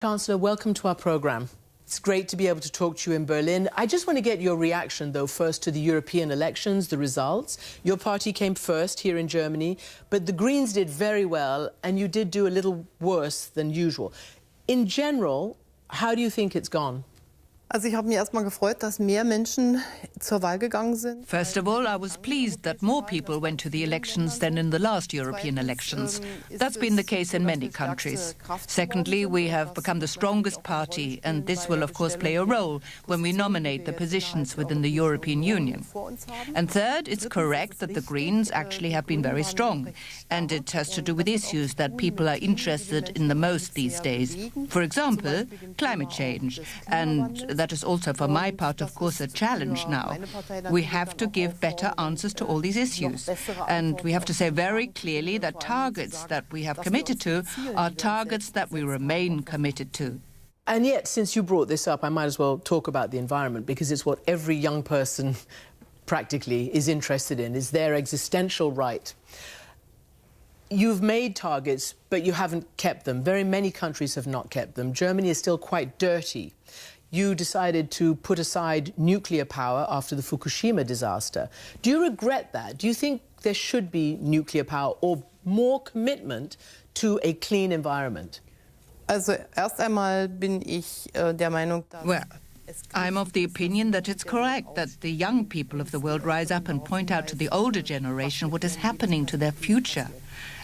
Chancellor, welcome to our programme. It's great to be able to talk to you in Berlin. I just want to get your reaction, though, first to the European elections, the results. Your party came first here in Germany, but the Greens did very well, and you did do a little worse than usual. In general, how do you think it's gone? Also ich habe mich erstmal gefreut, dass mehr Menschen zur Wahl gegangen sind. First of all, I was pleased that more people went to the elections than in the last European elections. That's been the case in many countries. Secondly, we have become the strongest party, and this will of course play a role when we nominate the positions within the European Union. And third, it's correct that the Greens actually have been very strong, and it has to do with issues that people are interested in the most these days. For example, climate change, and that is also, for my part, of course, a challenge now. We have to give better answers to all these issues. And we have to say very clearly that targets that we have committed to are targets that we remain committed to. And yet, since you brought this up, I might as well talk about the environment, because it's what every young person practically is interested in, is their existential right. You've made targets, but you haven't kept them. Very many countries have not kept them. Germany is still quite dirty. You decided to put aside nuclear power after the Fukushima disaster. Do you regret that? Do you think there should be nuclear power or more commitment to a clean environment? Also erst einmal bin ich der Meinung, dass Well, I'm of the opinion that it's correct that the young people of the world rise up and point out to the older generation what is happening to their future.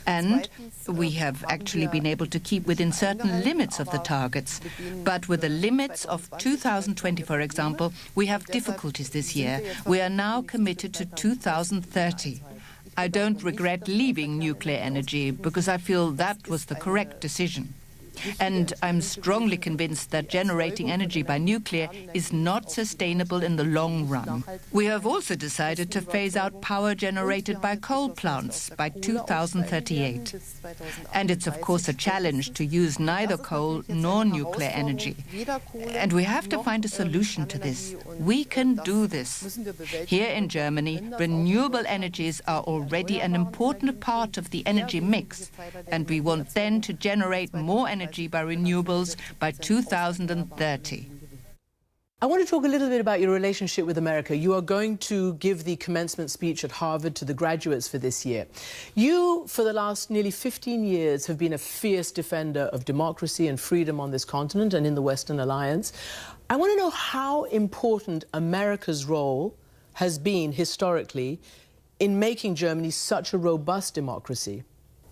And we have actually been able to keep within certain limits of the targets. But with the limits of 2020, for example, we have difficulties this year. We are now committed to 2030. I don't regret leaving nuclear energy because I feel that was the correct decision. And I'm strongly convinced that generating energy by nuclear is not sustainable in the long run. We have also decided to phase out power generated by coal plants by 2038. And it's of course a challenge to use neither coal nor nuclear energy. And we have to find a solution to this. We can do this. Here in Germany, renewable energies are already an important part of the energy mix, and we want then to generate more energy by renewables by 2030. I want to talk a little bit about your relationship with America. You are going to give the commencement speech at Harvard to the graduates for this year. You, for the last nearly 15 years, have been a fierce defender of democracy and freedom on this continent and in the Western Alliance. I want to know how important America's role has been historically in making Germany such a robust democracy.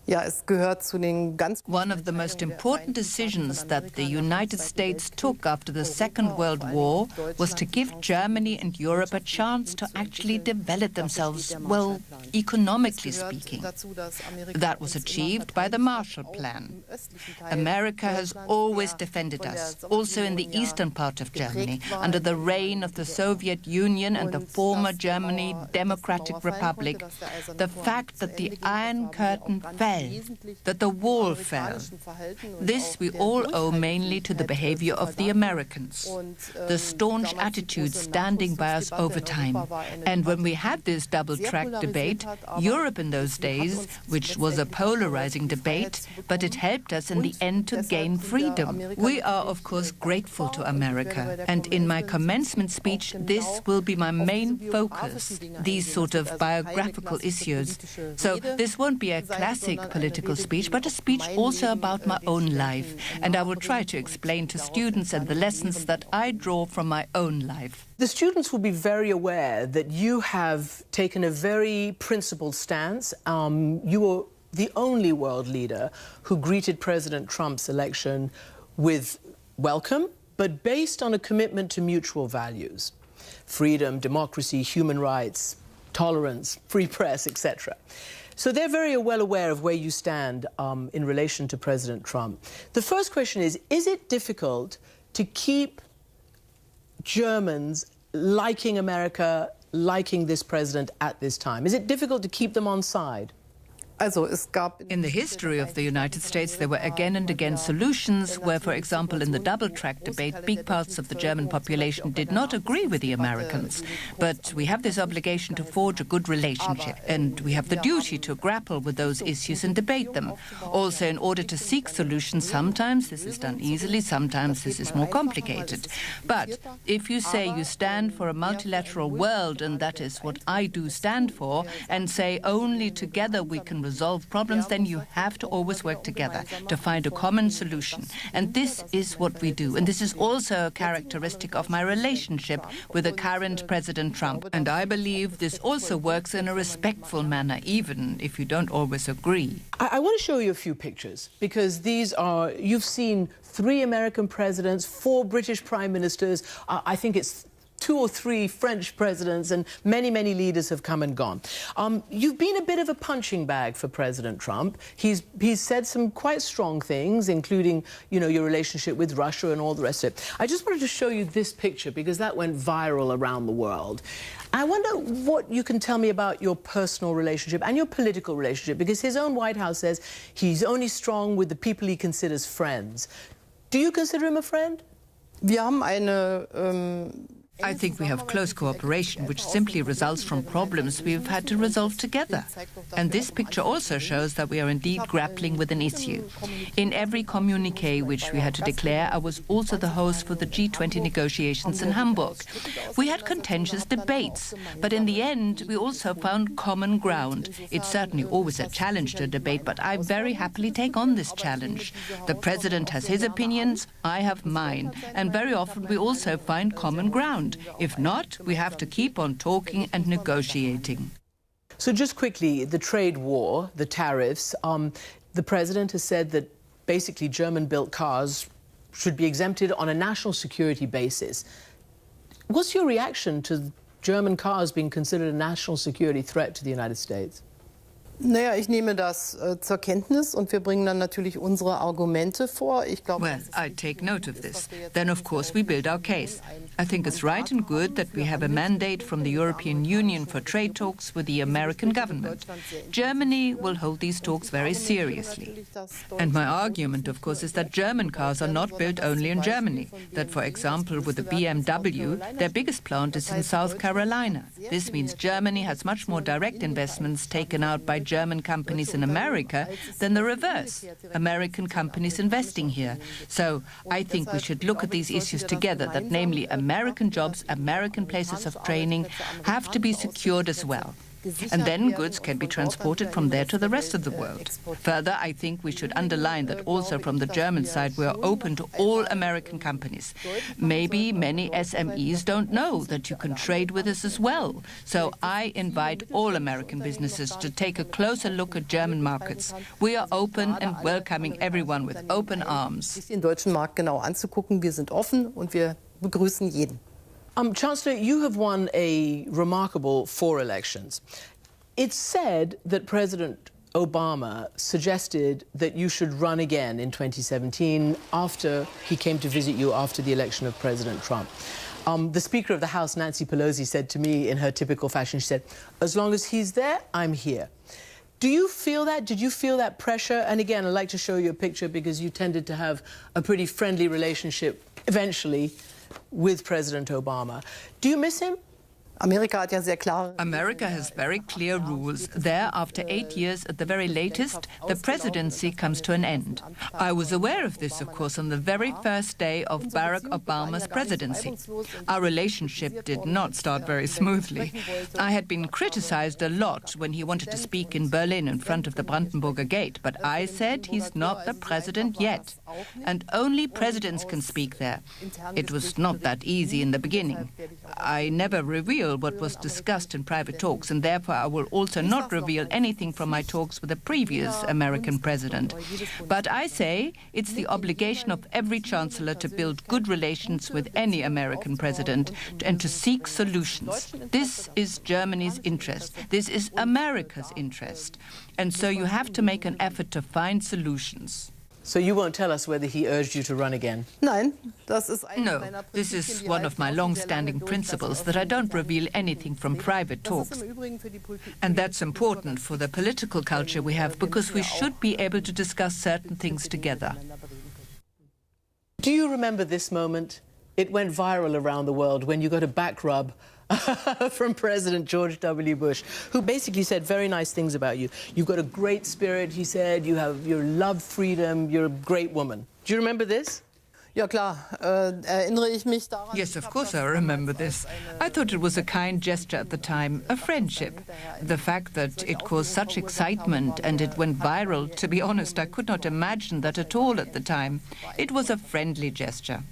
Ja, es gehört zu den ganz One of the most important decisions that the United States took after the Second World War was to give Germany and Europe a chance to actually develop themselves, well, economically speaking. That was achieved by the Marshall Plan. America has always defended us, also in the eastern part of Germany, under the reign of the Soviet Union and the former Germany Democratic Republic. The fact that the Iron Curtain fell, that the wall fell. This we all owe mainly to the behavior of the Americans, the staunch attitude standing by us over time. And when we had this double-track debate, Europe in those days, which was a polarizing debate, but it helped us in the end to gain freedom. We are, of course, grateful to America. And in my commencement speech, this will be my main focus, these sort of biographical issues. So this won't be a classic political speech, but a speech also about my own life. And I will try to explain to students and the lessons that I draw from my own life. The students will be very aware that you have taken a very principled stance. You were the only world leader who greeted President Trump's election with welcome, but based on a commitment to mutual values: freedom, democracy, human rights, tolerance, free press, etc. So they're very well aware of where you stand in relation to President Trump. The first question is it difficult to keep Germans liking America, liking this president at this time? Is it difficult to keep them on side? In the history of the United States, there were again and again solutions where, for example, in the double-track debate, big parts of the German population did not agree with the Americans. But we have this obligation to forge a good relationship, and we have the duty to grapple with those issues and debate them. Also, in order to seek solutions, sometimes this is done easily, sometimes this is more complicated. But if you say you stand for a multilateral world, and that is what I do stand for, and say only together we can resolve problems, then you have to always work together to find a common solution. And this is what we do. And this is also a characteristic of my relationship with the current President Trump. And I believe this also works in a respectful manner, even if you don't always agree. I want to show you a few pictures, because these are, you've seen 3 American presidents, 4 British prime ministers, I think it's 2 or 3 French presidents, and many, many leaders have come and gone. You've been a bit of a punching bag for President Trump. He's said some quite strong things, including, you know, your relationship with Russia and all the rest of it. I just wanted to show you this picture because that went viral around the world. I wonder what you can tell me about your personal relationship and your political relationship, because his own White House says he's only strong with the people he considers friends. Do you consider him a friend? I think we have close cooperation, which simply results from problems we've had to resolve together. And this picture also shows that we are indeed grappling with an issue. In every communiqué which we had to declare, I was also the host for the G20 negotiations in Hamburg. We had contentious debates, but in the end, we also found common ground. It's certainly always a challenge to debate, but I very happily take on this challenge. The President has his opinions, I have mine, and very often we also find common ground. If not, we have to keep on talking and negotiating. So just quickly, the trade war, the tariffs, the President has said that basically German-built cars should be exempted on a national security basis. What's your reaction to German cars being considered a national security threat to the United States? Naja, ich nehme das zur Kenntnis und wir bringen dann natürlich unsere Argumente vor. Well, I take note of this. Then, of course, we build our case. I think it's right and good that we have a mandate from the European Union for trade talks with the American government. Germany will hold these talks very seriously. And my argument, of course, is that German cars are not built only in Germany. That, for example, with the BMW, their biggest plant is in South Carolina. This means Germany has much more direct investments taken out by German companies in America than the reverse, American companies investing here. So I think we should look at these issues together, that namely American jobs, American places of training have to be secured as well. And then goods can be transported from there to the rest of the world. Further, I think we should underline that also from the German side we are open to all American companies. Maybe many SMEs don't know that you can trade with us as well. So I invite all American businesses to take a closer look at German markets. We are open and welcoming everyone with open arms. Den deutschen Markt genau anzugucken. Wir sind offen und wir begrüßen jeden. Chancellor, you have won a remarkable 4 elections. It's said that President Obama suggested that you should run again in 2017 after he came to visit you after the election of President Trump. The Speaker of the House, Nancy Pelosi, said to me in her typical fashion, she said, as long as he's there, I'm here. Do you feel that? Did you feel that pressure? And again, I'd like to show you a picture because you tended to have a pretty friendly relationship eventually with President Obama. Do you miss him? America has very clear rules. There, after 8 years at the very latest, the presidency comes to an end. I was aware of this, of course, on the very first day of Barack Obama's presidency. Our relationship did not start very smoothly. I had been criticized a lot when he wanted to speak in Berlin in front of the Brandenburger Gate, but I said he's not the president yet, and only presidents can speak there. It was not that easy in the beginning. I never revealed what was discussed in private talks, and therefore I will also not reveal anything from my talks with the previous American president. But I say it's the obligation of every chancellor to build good relations with any American president and to seek solutions. This is Germany's interest. This is America's interest. And so you have to make an effort to find solutions. So you won't tell us whether he urged you to run again? Nein, das ist No, this is one of my long-standing principles, that I don't reveal anything from private talks. And that's important for the political culture we have, because we should be able to discuss certain things together. Do you remember this moment? It went viral around the world when you got a back rub from President George W. Bush, who basically said very nice things about you. You've got a great spirit, he said. You love freedom. You're a great woman. Do you remember this? Ja klar, erinnere ich mich daran. Yes, of course I remember this. I thought it was a kind gesture at the time, a friendship. The fact that it caused such excitement and it went viral, to be honest, I could not imagine that at all at the time. It was a friendly gesture.